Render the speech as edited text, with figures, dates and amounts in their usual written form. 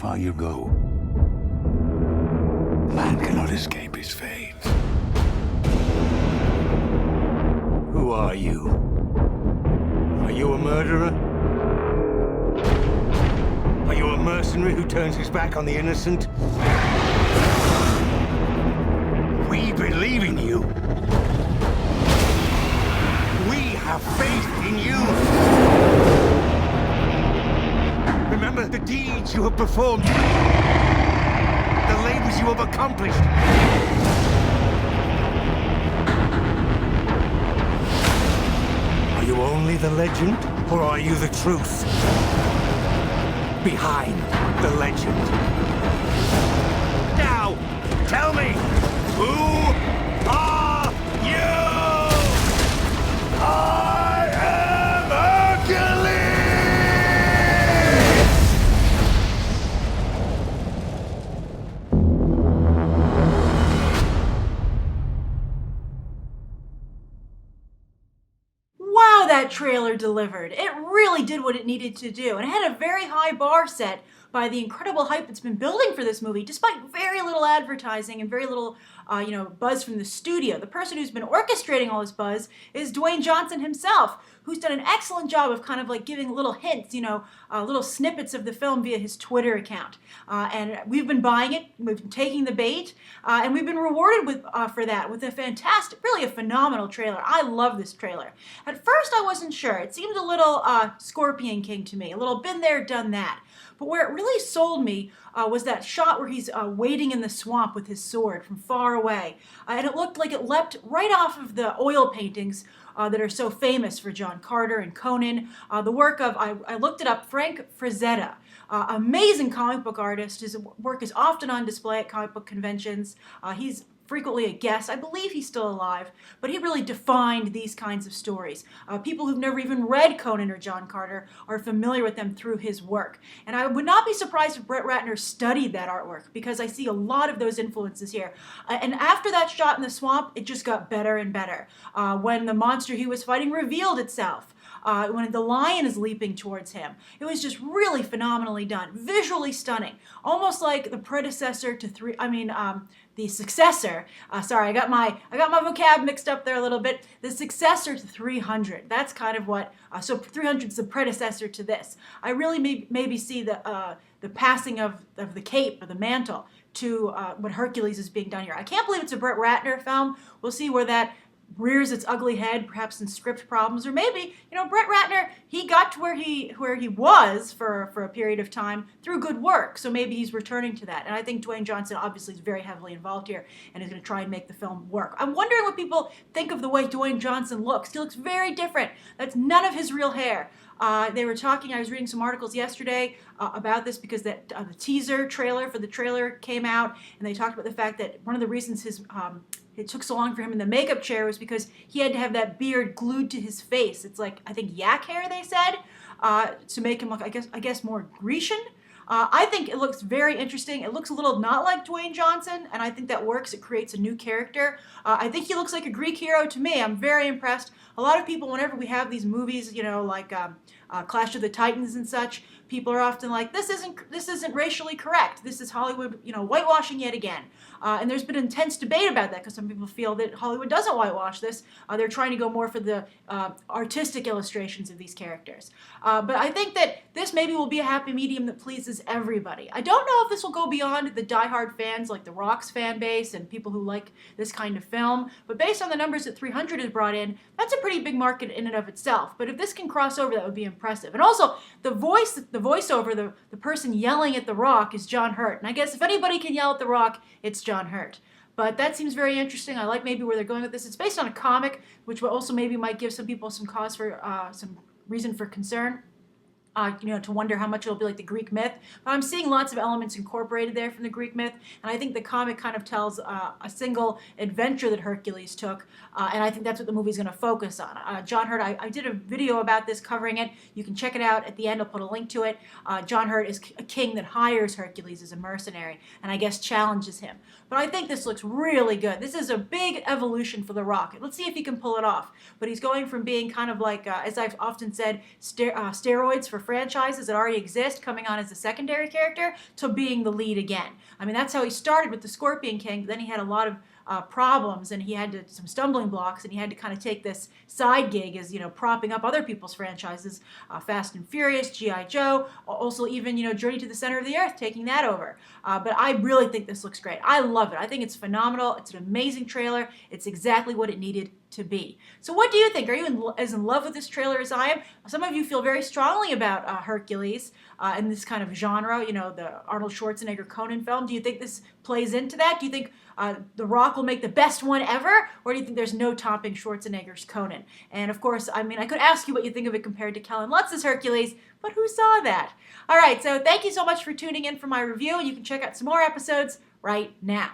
far you go. Man cannot escape his fate. Who are you? Are you a murderer? Are you a mercenary who turns his back on the innocent? We believe in you. We have faith in you. Remember the deeds you have performed, the labors you have accomplished. Are you only the legend, or are you the truth? Behind the legend. Now, tell me, who are you? I am Hercules! Wow, that trailer delivered. It really did what it needed to do, and it had a very high bar set by the incredible hype that's been building for this movie, despite very little advertising and very little, buzz from the studio. The person who's been orchestrating all this buzz is Dwayne Johnson himself, who's done an excellent job of kind of like giving little hints, little snippets of the film via his Twitter account. And we've been buying it, we've been taking the bait, and we've been rewarded for that with a fantastic, really a phenomenal trailer. I love this trailer. At first I wasn't sure. It seemed a little Scorpion King to me, a little been there, done that. But where it really sold me was that shot where he's wading in the swamp with his sword from far away. And it looked like it leapt right off of the oil paintings that are so famous for John Carter and Conan. The work of, I looked it up, Frank Frazetta. Amazing comic book artist. His work is often on display at comic book conventions. He's frequently a guest. I believe he's still alive, but he really defined these kinds of stories. People who've never even read Conan or John Carter are familiar with them through his work. And I would not be surprised if Brett Ratner studied that artwork, because I see a lot of those influences here. And after that shot in the swamp, it just got better and better. When the monster he was fighting revealed itself, when the lion is leaping towards him. It was just really phenomenally done, visually stunning, almost like the predecessor to the successor. Sorry, I got my vocab mixed up there a little bit. The successor to 300. That's kind of what. So 300 is the predecessor to this. I really maybe see the passing of the cape or the mantle to what Hercules is being done here. I can't believe it's a Brett Ratner film. We'll see where that rears its ugly head, perhaps in script problems, or maybe, Brett Ratner, he got to where he was for a period of time through good work, so maybe he's returning to that. And I think Dwayne Johnson obviously is very heavily involved here and is going to try and make the film work. I'm wondering what people think of the way Dwayne Johnson looks. He looks very different. That's none of his real hair. They were talking, I was reading some articles yesterday about this because the teaser trailer for the trailer came out, and they talked about the fact that one of the reasons it took so long for him in the makeup chair was because he had to have that beard glued to his face. It's like, I think, yak hair, they said, to make him look, I guess more Grecian. I think it looks very interesting. It looks a little not like Dwayne Johnson, and I think that works. It creates a new character. I think he looks like a Greek hero to me. I'm very impressed. A lot of people, whenever we have these movies, like Clash of the Titans and such, people are often like, this isn't racially correct. This is Hollywood, whitewashing yet again. And there's been intense debate about that because some people feel that Hollywood doesn't whitewash this. They're trying to go more for the artistic illustrations of these characters. But I think that this maybe will be a happy medium that pleases everybody. I don't know if this will go beyond the diehard fans like The Rock's fan base and people who like this kind of film. But based on the numbers that 300 has brought in, that's a pretty big market in and of itself. But if this can cross over, that would be impressive. And also, the voiceover, the person yelling at The Rock is John Hurt. And I guess if anybody can yell at The Rock, it's John Hurt. But that seems very interesting. I like maybe where they're going with this. It's based on a comic, which will also maybe might give some people some cause for some reason for concern. To wonder how much it'll be like the Greek myth. But I'm seeing lots of elements incorporated there from the Greek myth, and I think the comic kind of tells a single adventure that Hercules took, and I think that's what the movie's going to focus on. John Hurt, I did a video about this covering it. You can check it out at the end. I'll put a link to it. John Hurt is a king that hires Hercules as a mercenary, and I guess challenges him. But I think this looks really good. This is a big evolution for The Rock. Let's see if he can pull it off. But he's going from being kind of like, as I've often said, steroids for franchises that already exist, coming on as a secondary character, to being the lead again. I mean, that's how he started with the Scorpion King, but then he had a lot of problems, and he had some stumbling blocks, and he had to kind of take this side gig as, propping up other people's franchises, Fast and Furious, G.I. Joe, also even, Journey to the Center of the Earth, taking that over. But I really think this looks great. I love it. I think it's phenomenal. It's an amazing trailer. It's exactly what it needed to be. So what do you think? Are you as in love with this trailer as I am? Some of you feel very strongly about Hercules in this kind of genre, the Arnold Schwarzenegger Conan film. Do you think this plays into that? Do you think The Rock will make the best one ever? Or do you think there's no topping Schwarzenegger's Conan? And of course, I could ask you what you think of it compared to Kellen Lutz's Hercules, but who saw that? All right, so thank you so much for tuning in for my review, and you can check out some more episodes right now.